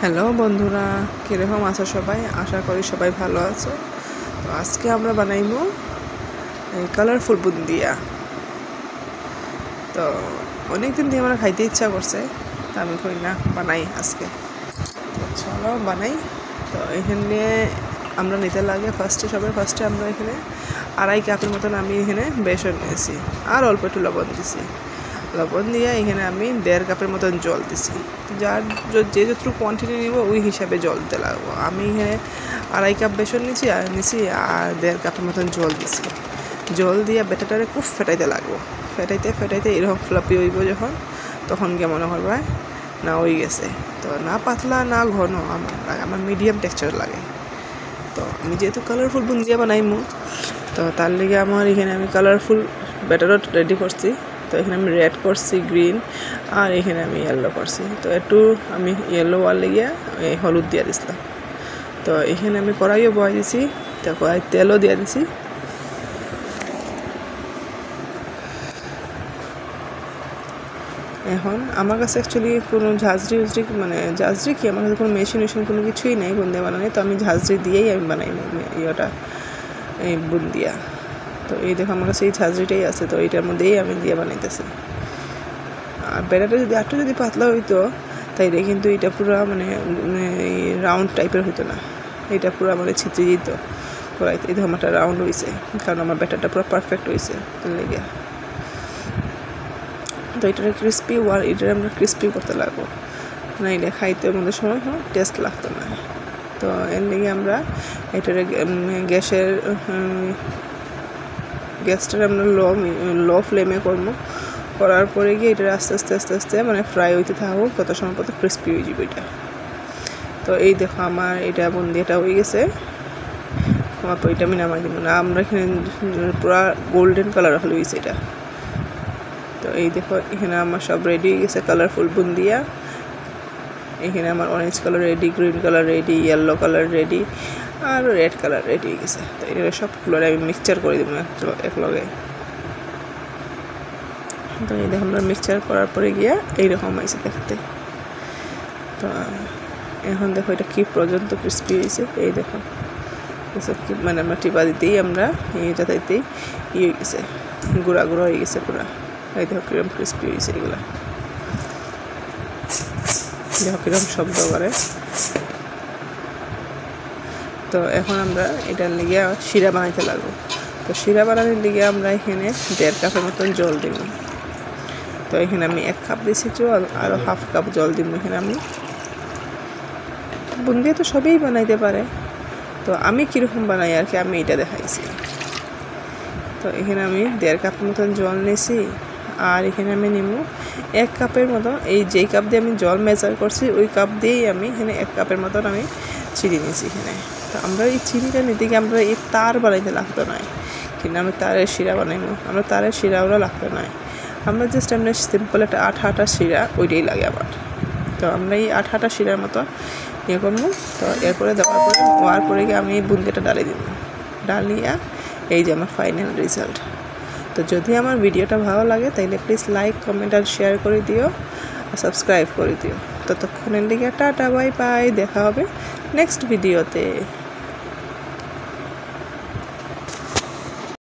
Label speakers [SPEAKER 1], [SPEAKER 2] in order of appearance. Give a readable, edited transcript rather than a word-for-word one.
[SPEAKER 1] Hello বন্ধুরা, কীরকম আছো সবাই? আশা করি সবাই ভালো আছো। তো আজকে আমরা বানাইবো এই কালারফুল বুন্দিয়া। তো অনেকদিন দিয়ে আমরা খাইতে ইচ্ছা করছে, তা আমি কই না বানাই আজকে। তো চলো বানাই। তো এখানে আমরা নিতে লাগে ফার্স্টে আমরা এখানে 2.5 কাপের মতন আমি এখানে বেসন নিয়েছি আর অল্প একটু লবণ দিছি। লবণ দিয়ে এখানে আমি 1.5 কাপের মতন জল দিছি। যার যে যতটুকু কোয়ান্টিটি নিব ওই হিসাবে জল দিতে লাগবো। আমি এখানে 2.5 কাপ বেসন নিছি আর 1.5 কাপের মতন জল দিছি। জল দিয়ে ব্যাটারটারে খুব ফেটাইতে লাগবো। ফেটাইতে এরকম ফ্লাপি হইব যখন, তখন গিয়ে মনে করবে না হয়ে গেছে। তো না পাতলা না ঘন আমার মিডিয়াম টেক্সচার লাগে। তো আমি যেহেতু কালারফুল বুন্দিয়া বানাইমু, তো তার লিগে আমার এখানে আমি কালারফুল ব্যাটারও রেডি করছি। তো এখানে আমি রেড করছি, গ্রিন, আর এখানে আমি ইয়েলো করছি। তো একটু আমি ইয়েলো ওয়ার লেগে হলুদ দিয়ে দিছিলাম। তো এখানে আমি কড়াইও বয়াই দিছি, তো কড়াই তেলও দিয়ে দিছি। এখন আমার কাছে অ্যাকচুয়ালি কোনো ঝাঁঝরি কি আমার কাছে কোনো মেশিন কোনো কিছুই নেই বুন্দিয়া বানানো। তো আমি ঝাঁঝরি দিয়েই আমি বানাই এই বুন্দিয়া। তো এই দেখো আমার কাছে এই ঝাঁঝরিটাই আছে, তো এইটার মধ্যেই আমি দিয়ে বানাইতেছি। আর বেড়াটা যদি পাতলা হইতো তাইলে কিন্তু এটা পুরো রাউন্ড টাইপের হইতো না, এটা পুরো ছিটে যেত কড়াইতে। এই দেখো আমারটা রাউন্ড হয়েছে, কারণ আমার ব্যাটারটা পুরো পারফেক্ট হয়েছে লেগে। তো এটার আমরা ক্রিস্পি করতে লাগবো, না এটা খাইতে মধ্যে সময় টেস্ট লাগতো না। তো এর লেগে আমরা এটার গ্যাসটা আমরা লো ফ্লেমে করবো। করার পরে গিয়ে এটা আস্তে আস্তে ফ্রাই হইতে থাকুক, তত সময় পর্যন্ত ক্রিস্পি হয়ে যাবে এটা। তো এই দেখো আমার এটা বুন্দিয়াটা হয়ে গেছে। আমার পর এটা আমি নামাই দিব না, আমরা এখানে পুরো গোল্ডেন কালার হলে হয়েছে এটা। তো এই দেখো এখানে আমার সব রেডি হয়ে গেছে কালারফুল বুন্দিয়া। এখানে আমার orange colour ready, green colour ready, yellow colour ready, আর রেড কালার রেডি হয়ে গেছে। তো এটা সবগুলো আমি মিক্সচার করে দেবো একলগে। তো এই দেখো আমরা মিক্সচার করার পরে গিয়া এইরকম হয়েছে দেখতে। তো এখন দেখো এটা কি পর্যন্ত ক্রিস্পি হয়েছে। এই দেখো এসব কি আমরা টিপা দিতেই আমরা যাতাইতেই হয়ে গেছে, গুঁড়া হয়ে গেছে পুরা। এই দেখো কিরম ক্রিস্পি হয়েছে এগুলা, দেখো কিরম শব্দ করে। তো এখন আমরা এটার লিগে শিরা বানাইতে লাগবো। তো শিরা বানানোর লিগে আমরা এখানে 1.5 কাপের মতন জল দিব। তো এখানে আমি 1 কাপ দিয়েছি জল, আরও 1/2 কাপ জল দিব। এখানে আমি বুন্দিয়া তো সবই বানাইতে পারে, তো আমি কীরকম বানাই আর কি আমি এটা দেখাইছি। তো এখানে আমি 1.5 কাপের মতন জল নিয়েছি, আর এখানে আমি নিব 1 কাপের মতো, এই যেই কাপ দিয়ে আমি জল মেজার করছি ওই কাপ দিয়েই আমি এখানে 1 কাপের মতন আমি চিনি নিয়েছি এখানে। তো আমরা এই চিনিটা নিতে গিয়ে আমরা এই তার বানাইতে লাগতো নয়, কিন্তু আমি তারের শিরা বানাইবো, আমরা তারের শিরাগুলো লাগতো নয়। আমরা জাস্ট সিম্পল একটা আঠা শিরা ওইটাই লাগে আমার। তো আমরা এই আঠা শিরার মতো ইয়ে করবো। তো এরপরে দেওয়ার পরে গিয়ে আমি বুন্দিয়াটা ডালিয়ে দিব। ডালিয়া এই যে আমার ফাইনাল রেজাল্ট। তো যদি আমার ভিডিওটা ভালো লাগে তাইলে প্লিজ লাইক, কমেন্ট আর শেয়ার করে দিও, আর সাবস্ক্রাইব করে দিও। ততক্ষণের দিকে টাটা, বাই বাই, দেখা হবে নেক্সট ভিডিওতে।